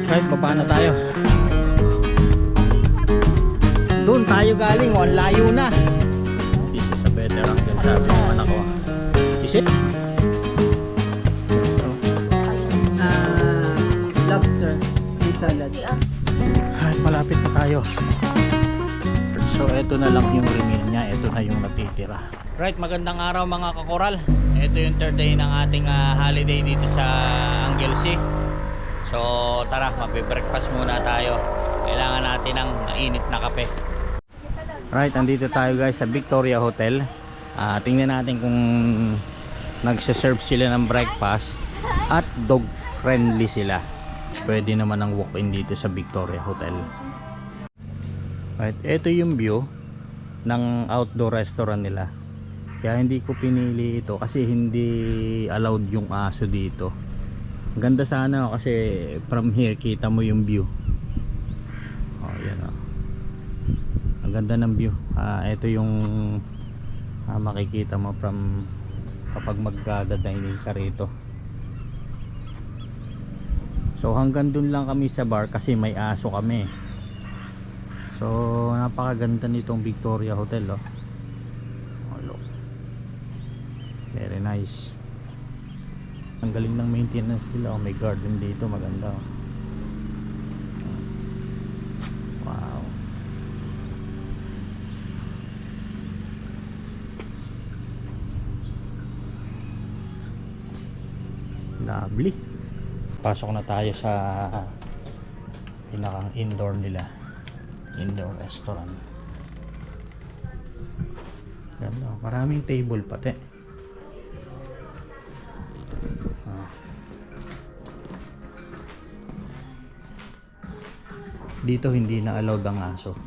Right, baba na tayo. Doon tayo galing, ang layo na. This is a better angle, sabi ng anak ko. Is it? Lobster with salad. Ay, malapit na tayo. So eto na lang yung remain niya, eto na yung natitira. Right, magandang araw mga kakoral. Ito yung third day ng ating holiday dito sa Angelsi. So tara, magbe-breakfast muna tayo. Kailangan natin ng mainit na kape. Right, andito tayo guys sa Victoria Hotel. Tingnan natin kung nagse-serve sila ng breakfast at dog friendly sila. Pwede naman ang walk-in dito sa Victoria Hotel. Right, ito yung view ng outdoor restaurant nila. Kaya hindi ko pinili ito kasi hindi allowed yung aso dito. Ganda sana kasi from here kita mo yung view. Oh, yan oh. Ang ganda ng view. Ito yung makikita mo from kapag magdadining ka rito. So hanggang dun lang kami sa bar kasi may aso kami. So napakaganda nitong Victoria Hotel oh. Oh, look. Very nice. Ang galing ng maintenance nila oh. May garden dito, maganda oh. Wow. Lovely. Pasok na tayo sa pinakang indoor nila. Indoor restaurant. Ganda, maraming table pati. Dito hindi na allowed ang aso.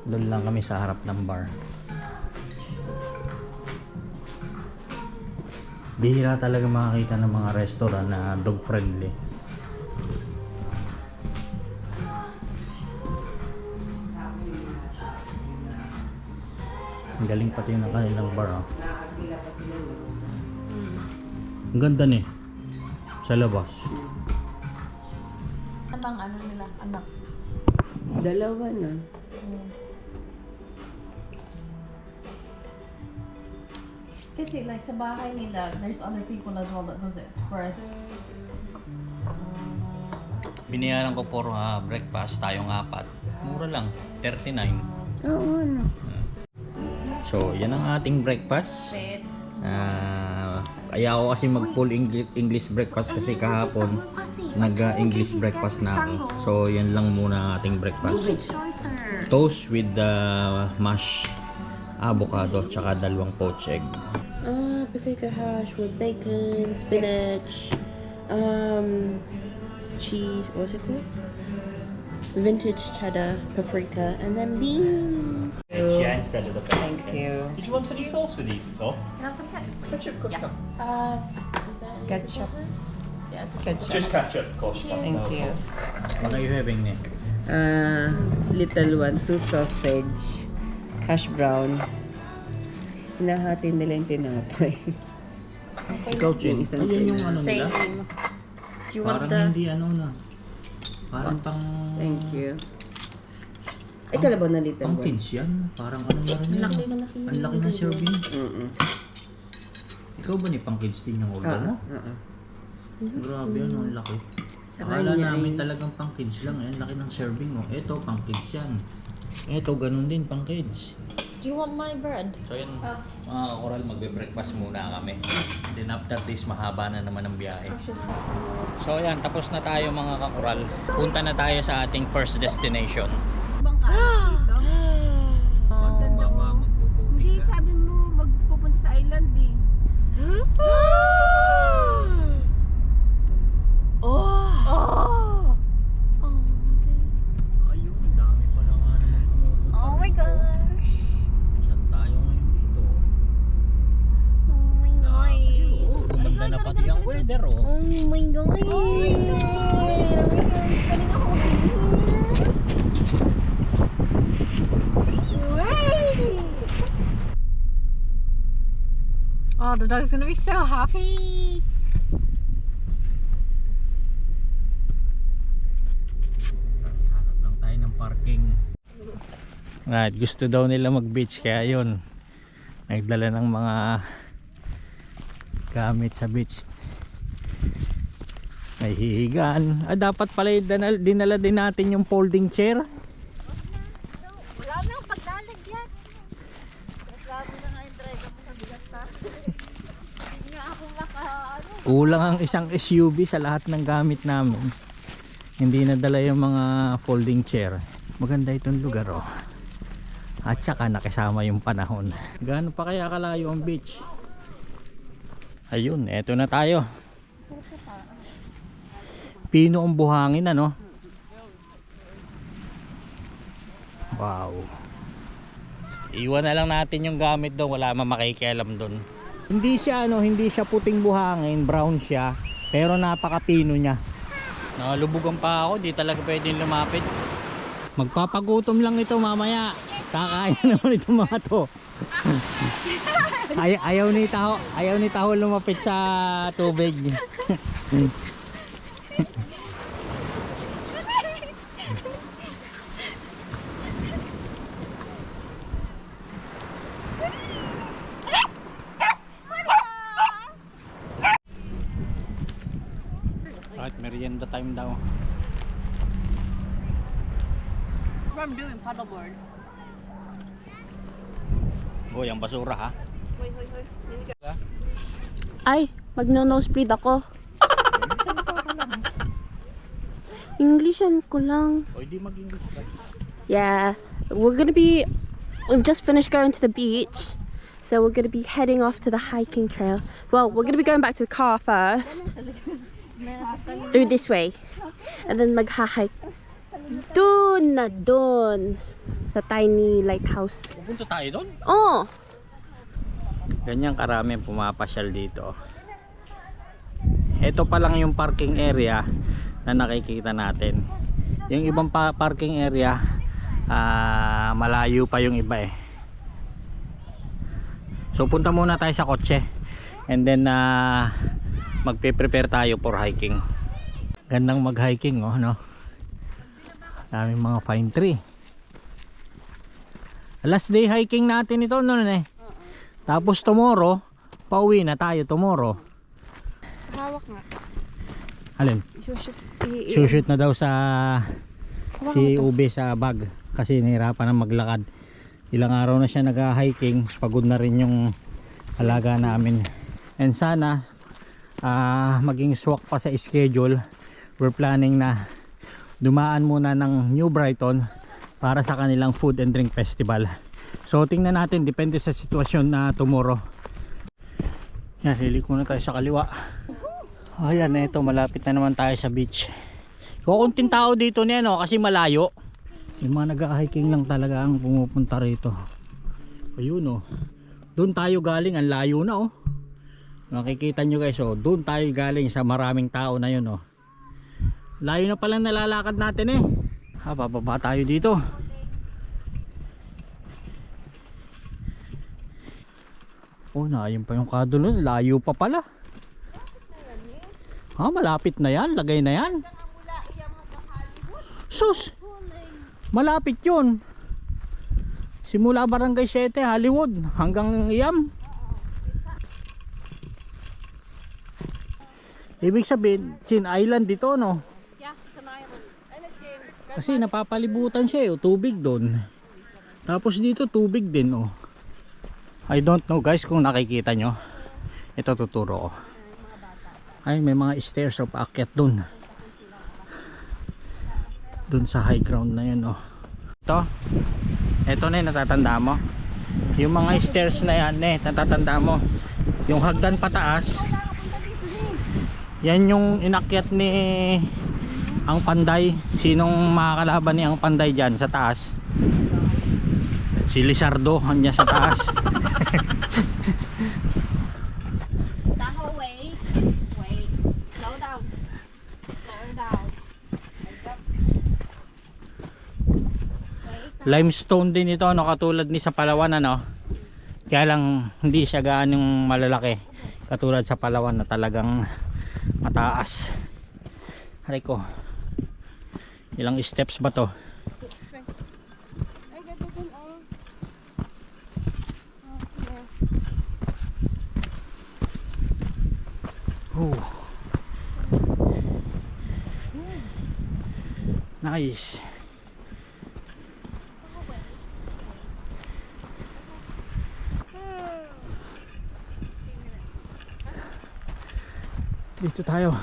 Doon lang kami sa harap ng bar. Bihira talaga makakita ng mga restaurant na dog friendly. Ang galing pati ng kanilang bar oh. Ang ganda ni sa labas. Anong ano nila, anak? Dalawa na. Kasi like sa bahay nila, there's other people as well that does it. Whereas, Binayaran ko for breakfast tayong apat. Mura lang, 39. Oo, ano. So, yan ang ating breakfast. shit. Kaya ako kasi mag full English breakfast kasi kahapon nag-English breakfast na ako. So, yan lang muna ang ating breakfast. Toast with the mashed avocado tsaka dalawang poached egg. Potato hash with bacon, spinach, cheese, what's it called? Vintage cheddar, paprika, and then beans. Yeah, instead of the bacon. Thank you. Did you want any sauce with these at all? Can I have some ketchup? Ketchup, of course you can. Ketchup. Yes. Ketchup. Just ketchup, of course you can. Thank No you. problem. What are you having ne? Little one, 2 sausage, hash brown. Hinahati nila yung tinapay. Ikaw, Chin. Yung isang Ayan yung ano nila. Same. Do you want Parang the... hindi ano na. Parang pang... Thank you. Ay, kalabaw na little Pang one. kids yan. Parang ano na rin yan. Malaki. Ang laki ng serving. Mm-mm. Ikaw ba ni pang kids din yung order mo? Grabe yan, ang laki. Sa Akala kanya namin ay- talagang pang kids lang. Ayan, laki ng serving mo. Ito, pang kids yan. Ito, ganun din, pang kids. Do you want my bread? So yun, mga kakoral, magbe-breakfast muna kami. Then after this, mahaba na naman ang biyahe. So yan, tapos na tayo mga kakoral. Punta na tayo sa ating first destination. Hindi, sabi mo magpupunta sa island eh. Oh! Ayun, dami pala nga naman pumupunta. Oh my gosh! Saan tayo ngayon dito? Oh my Oo, god! gumanda na pati ang weather oh. Oh my god! Oh my Oh, the dog's gonna be so happy! Right, gusto daw nila mag-beach kaya yun. Nagdala ng mga gamit sa beach. May hihigaan. Dapat pala dinala din natin yung folding chair. Wala nang paglalagyan. Reklamo na nga yung driver mo sa bigat na. Hindi nga ako Kulang ang isang SUV sa lahat ng gamit namin. Hindi nadala yung mga folding chair. Maganda itong lugar oh. At saka nakisama yung panahon. Gaano pa kaya kalayo ang beach? Ayun, eto na tayo. Pino ang buhangin ano. Wow. Iwan na lang natin yung gamit doon, wala man makikialam doon. Hindi siya hindi siya puting buhangin, brown siya, pero napakapino niya. Nalubugan pa ako, di talaga pwedeng lumapit. Magpapagutom lang ito mamaya. Kakain naman itong mga to. Ayaw ni Taho lumapit sa tubig. Right, merienda time daw. I'm doing paddleboard. Boy, ang basura ha. Ay, magno-nosebleed ako. Englishan ko lang. O di mag-English ka. Yeah, we've just finished going to the beach. So we're gonna be heading off to the hiking trail. Well, we're gonna be going back to the car first. Through this way. And then magha-hike. Doon na doon. Sa tiny lighthouse. Pupunta tayo doon? Oh! Ganyan karami ang pumapasyal dito. Ito pa lang yung parking area na nakikita natin. Yung ibang parking area malayo pa yung iba eh. So punta muna tayo sa kotse and then magpe-prepare tayo for hiking. Gandang mag-hiking oh, no? Daming mga pine tree. Last day hiking natin ito noon eh. Tapos tomorrow, pauwi na tayo tomorrow. Hawak nga. Alin? Shoot na daw sa si Ube sa bag kasi nahirapan na maglakad. Ilang araw na siya nag-hiking, pagod na rin yung alaga namin. And sana maging swak pa sa schedule. We're planning na dumaan muna ng New Brighton para sa kanilang food and drink festival. So tingnan natin, depende sa sitwasyon na tomorrow. Yan, liliko na tayo sa kaliwa. Ayan, ito malapit na naman tayo sa beach. Kukunting tao dito niya no, kasi malayo. Yung mga nag-hiking lang talaga ang pumupunta rito. Ayun oh. Doon tayo galing, ang layo na oh. Nakikita nyo guys oh, doon tayo galing sa maraming tao na yun oh. Layo na palang nalalakad natin eh. Bababa tayo dito. Oh, ayun pa yung kadulo, layo pa pala. Malapit na yan, lagay na yan. Sus! Malapit yun. Simula Barangay 7, Hollywood, hanggang Iyam. Ibig sabihin, Chin Island dito, no? Yeah, it's an island. Kasi napapalibutan siya, tubig doon. Tapos dito, tubig din, oh. I don't know guys kung nakikita nyo. Ito tuturo ko. Ay, may mga stairs of paakyat doon. Doon sa high ground na yun, oh. Ito na yung natatanda mo. Yung mga stairs na yan, natatanda mo. Yung hagdan pataas, yan yung inakyat ni Ang Panday. Sinong makakalaban ni Ang Panday dyan sa taas? Si Lizardo, andyan sa taas. Taho, wait. Wait. Slow down. Slow down. Limestone din ito, no, katulad ni sa Palawan, ano. Kaya lang hindi siya gaanong malalaki katulad sa Palawan na talagang mataas. Aray ko, ilang steps ba to? Nice. Dito tayo.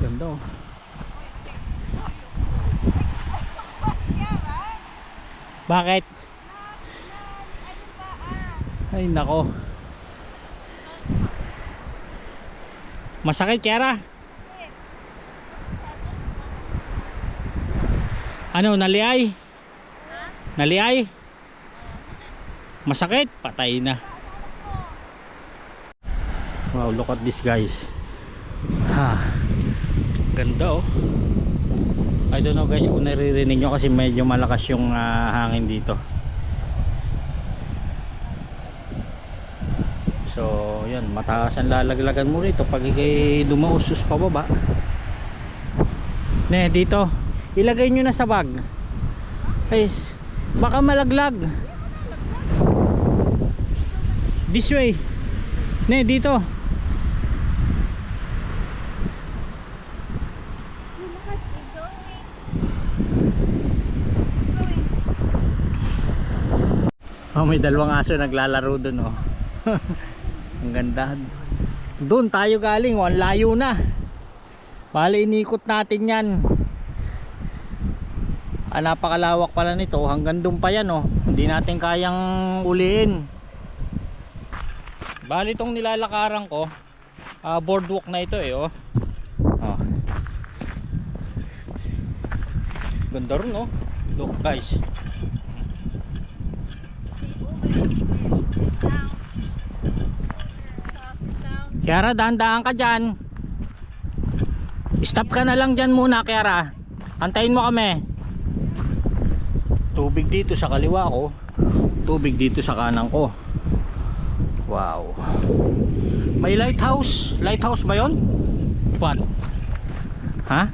Ganda oh. Bakit? Ay nako. Masakit, Kiara? Ano, naliay? Naliay? Masakit? Patay na. Wow, look at this guys. Ha. Ganda oh. I don't know guys kung naririnig nyo kasi medyo malakas yung hangin dito. So, yan, mataas ang lalaglagan mo rito pag ikay dumausos pababa. Ne, dito. Ilagay nyo na sa bag. Guys, baka malaglag. This way. Ne, dito. Oh, may dalawang aso naglalaro dun oh. Ang ganda. Doon tayo galing oh, ang layo na. Bali inikot natin yan. Napakalawak pala nito. Hanggang doon pa yan oh. Hindi natin kayang uliin. Bali itong nilalakaran ko boardwalk na ito eh oh. Oh. Ganda rin oh. Look guys. Kiara, dahan-dahan ka dyan. Stop ka na lang dyan muna, Kiara. Antayin mo kami. Tubig dito sa kaliwa ko, tubig dito sa kanan ko. Wow. May lighthouse. Lighthouse ba yun? What? Ha?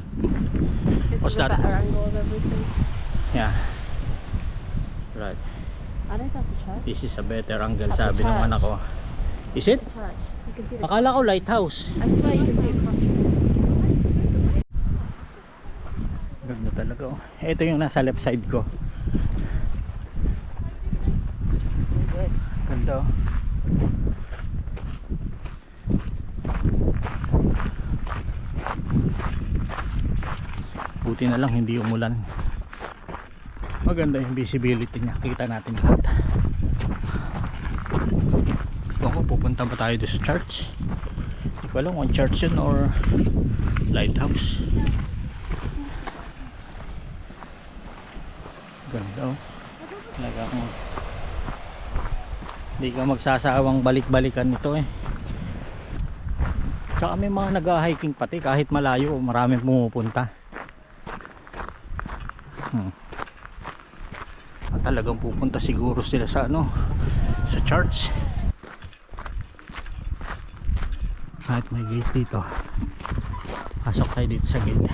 What's that? Better angle of everything. Yeah. Right. I think that's a church. This is a better angle, That's a sabi ng church. anak ko. Is it? Church. You can see the. Akala ko lighthouse. I swear you can see it across. Ganda talaga oh. Ito yung nasa left side ko. Ganda oh. Buti na lang hindi umulan. Maganda yung visibility niya. Kita natin lahat. Ako, pupunta ba tayo doon sa church? Hindi ko alam kung church yun or lighthouse. Ganda oh. Talagang hindi ka magsasawang balik-balikan nito eh. Tsaka may mga nag-hiking pati kahit malayo, maraming pumupunta. At talagang pupunta siguro sila sa ano, sa church. Kahit may gate dito. Pasok tayo dito sa gate.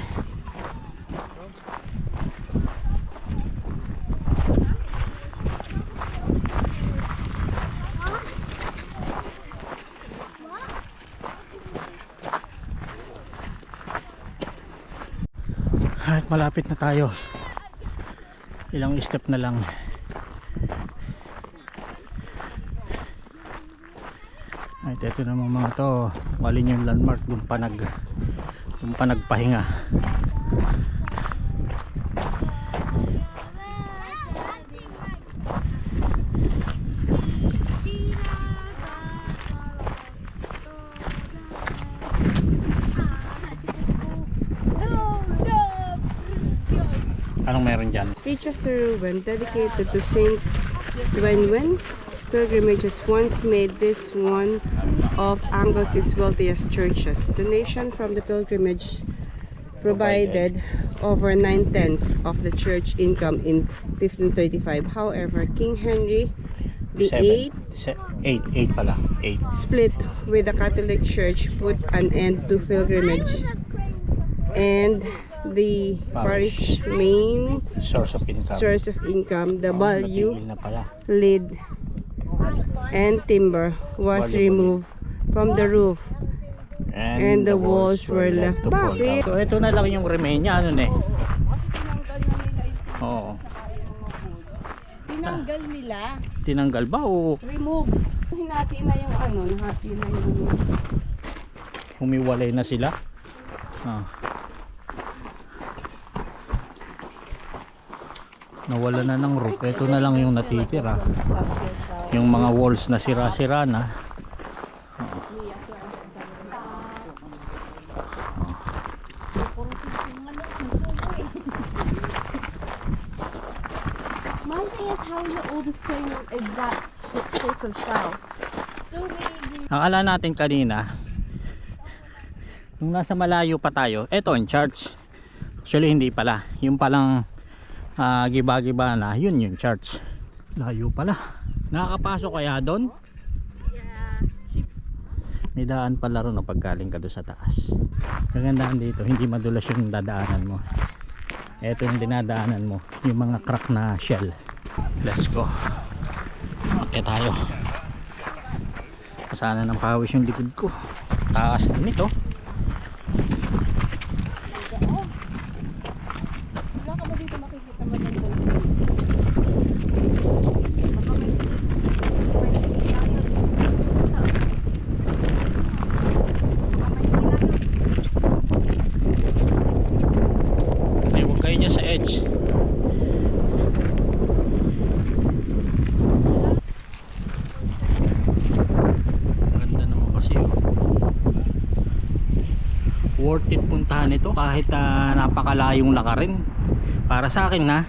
Kahit malapit na tayo. Ilang step na lang. Ay, ito namang mga to. Walin yung landmark. Doon pa nagpahinga. Anong meron dyan? Chichester Ruben, dedicated to Saint Wenwen. Pilgrimages once made this one of Anglesey's wealthiest churches. Donation from the pilgrimage provided over 9/10 of the church income in 1535. However, King Henry VIII 8 pala. 8. split with the Catholic Church, put an end to pilgrimage, and the parish main Source of income. source of income, the value, Natigil na pala. lead, and timber was Value, removed from the roof And the walls were left to fall Bakit? out. So ito na lang yung remain niya, ano ne? Oo. Tinanggal nila. Tinanggal ba o Remove. Hinati na yung ano, nahati na yung... humiwalay na sila? Ah. Nawala na ng roof. Ito na lang yung natitira. Yung mga walls na sira-sira na. My thing is how you're all the same exact shape of shell. Akala natin kanina nung nasa malayo pa tayo, eto ang church. Actually hindi pala. Yung palang giba-giba na, yun yung church. Layo pala. Nakakapasok kaya doon? May daan pala ron pag galing ka doon sa taas. Kagandahan dito, hindi madulas yung dadaanan mo. Eto yung dinadaanan mo, yung mga crack na shell. Let's go. Okay tayo. Sana ng pawis yung likod ko. Taas na nito. Wala ka ba dito makikita mo ng Ay, huwag kayo dyan sa edge. Ganda naman kasi oh. Worth it puntahan ito kahit napakalayong lakarin. Para sa akin na.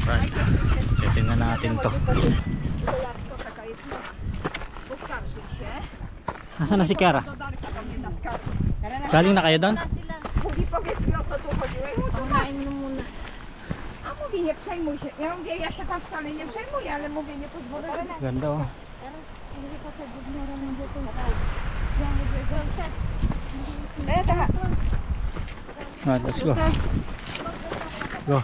Right. Titingnan natin to. Nasaan na si Kiara? Galing na kayo doon? Powiedz mi, o co tu chodziło. A mówię, nie przejmuj się. Ja mówię, ja się tam wcale nie przejmuję, ale mówię, nie pozwolę. Ganda oh. Right, let's go. Go.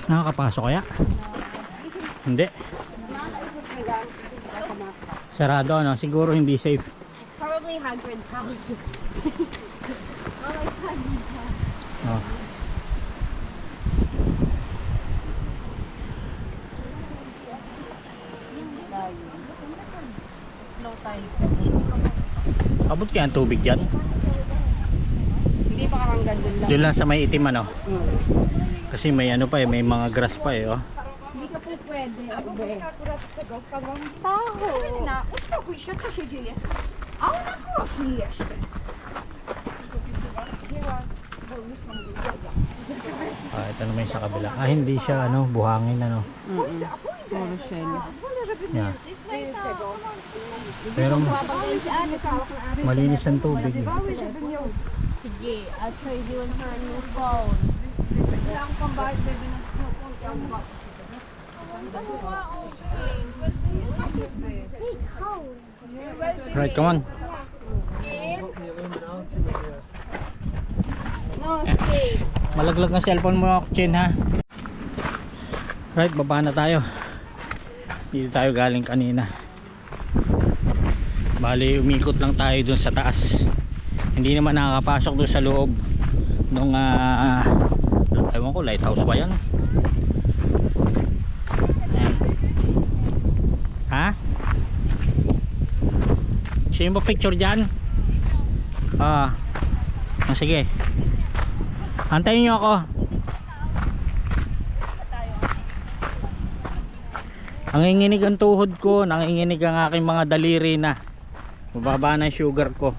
Nakakapasok kaya? Hindi. Sarado ano? Siguro hindi safe. Probably Hagrid's house. Oh. Slow tide. Abot kaya ang tubig dyan? Hindi pa karanggan dun lang. Doon lang sa may itim ano? Kasi may ano pa eh, may mga grass pa eh oh. Hindi ka po pwede. Akurat tego tacho. Uspokój się, co się dzieje? A ona głośniej jeszcze. Ito naman yung sa kabila. Hindi siya ano, buhangin ano. Puro shell. Yeah. Pero malinis ang tubig eh. Sige, I'll trade you and her a new phone. Right, come on. No, stay. Malaglag ng cellphone mo, Chin ha. Right, baba na tayo. Dito tayo galing kanina. Bali, umikot lang tayo dun sa taas. Hindi naman nakakapasok dun sa loob nung ewan ko, lighthouse ba yan? Ayan. Ha? Sino ba picture dyan? Sige. Antayin nyo ako. Nanginginig ang tuhod ko, nanginginig ang aking mga daliri na. Mababa na yung sugar ko.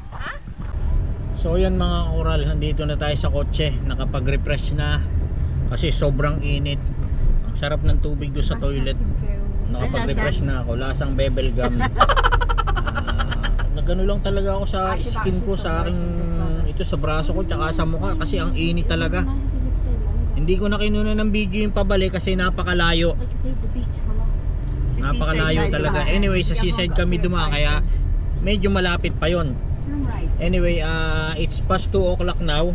So yan mga koral, nandito na tayo sa kotse. Nakapag-refresh na kasi sobrang init. Ang sarap ng tubig doon sa toilet. Nakapag-refresh na ako, lasang bebel gum. nagano lang talaga ako sa skin ko, sa aking ito sa braso ko tsaka sa mukha kasi ang init talaga. Hindi ko na kinuna ng video yung pabalik kasi napakalayo. Napakalayo talaga. Anyway, sa seaside kami dumaan kaya medyo malapit pa yon. Anyway, it's past 2 o'clock now.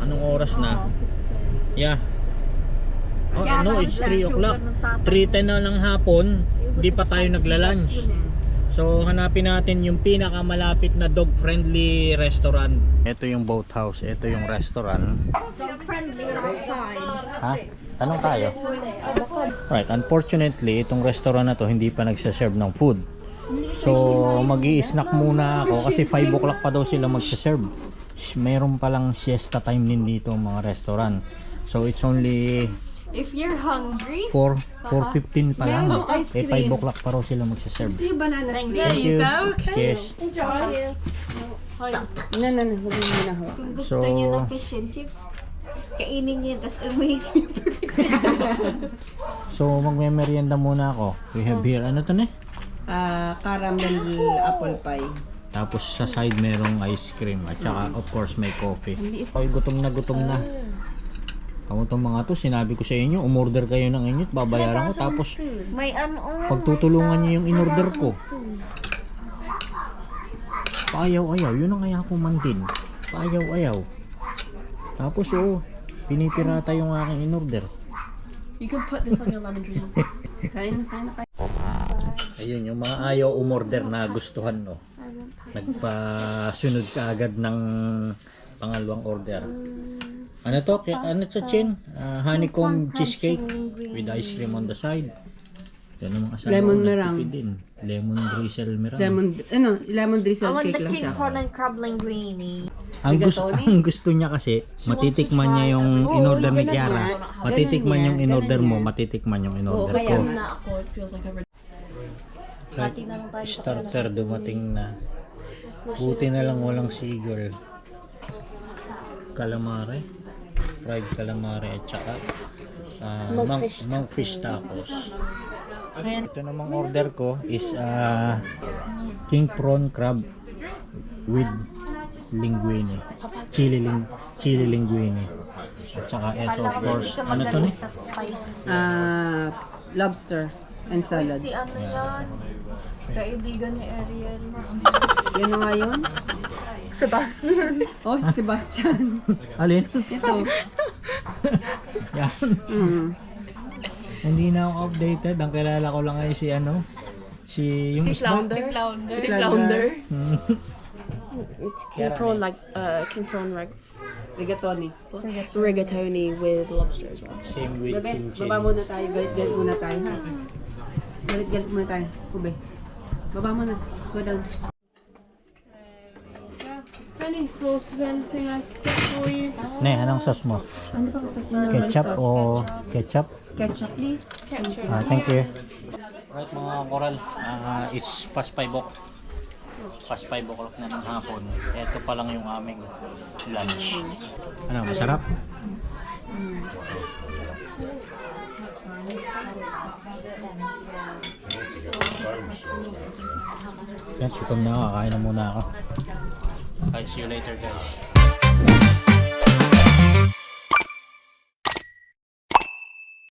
Anong oras na? Yeah. Oh, no, it's 3 o'clock. 3:10 na ng hapon. Hindi pa tayo nagla-lunch. So, hanapin natin yung pinakamalapit na dog-friendly restaurant. Ito yung boathouse. Ito yung restaurant. Dog-friendly outside. Ha? Tanong tayo. Right, unfortunately, itong restaurant na to hindi pa nagsaserve ng food. So, mag-i-snack muna ako kasi 5 o'clock pa daw sila magsaserve. Meron palang siesta time din dito ang mga restaurant. So, it's only If you're hungry, 4:15 pa lang. Eh, 5 o'clock pa raw sila magsaserve. thank Thank you. Yes. No. Huwag mo na ho. Kung gusto So- niyo ng fish and chips, kainin niyo tapos umuwi niyo. So, magme-merienda muna ako. We have here, ano to ne? Caramel apple pie. Tapos sa side merong ice cream at saka of course may coffee. Ay, gutom na. Kamu tong mga to, sinabi ko sa inyo, umorder kayo ng inyo, babayaran ko tapos May ano, pagtutulungan niyo yung inorder ko. Paayaw-ayaw, yun ang kaya ko mandin. Paayaw-ayaw. Tapos pinipirata yung aking inorder. You can put this on your lemon drizzle. Fine. Ayun, yung mga ayaw umorder na gustuhan, no. Nagpasunod ka agad ng pangalawang order. Ano to? Ano to, Chin? Honeycomb cheesecake with ice cream on the side. Yan ang mga asawa Lemon ko, meringue. nagtipid din. Lemon drizzle meringue. Lemon drizzle I want cake the lang king siya. corn and crumbling greenie. Ang gusto niya kasi, matitikman niya yung in-order ni Kiara. Matitikman yung in-order mo, matitikman yung in-order ko. Na ako, it feels like a Right, starter dumating na. Buti na lang walang seagull. Calamari. Fried calamari at saka monkfish tacos. Ito namang order ko is king prawn crab with linguine. Chili linguine. At saka ito of course, ano to ni? Lobster and salad. Si ano yan? Kaibigan ni Ariel. Yan na nga yun? Sebastian. Oh, si Sebastian. Alin? Ito. Yan. Hindi na ako updated. Ang kilala ko lang ay si yung isda. Flounder. It's king prawn Rigatoni. rigatoni with lobster as well. Same with Bebe, kimchi. baba muna tayo. Galit muna tayo. Ha? Galit muna tayo. Ube. Baba muna. Go down. Any sauces, anything I can get for you? Ne, anong sauce mo? Ano ba sauce mo? Ketchup o ketchup? Ketchup, please. Thank you. Right mga koral, it's past 5 o'clock. Past 5 o'clock na ng hapon. Ito pa lang yung aming lunch. Ano, masarap? Guys, gutom na ako. Kakain na muna ako. I'll see you later guys.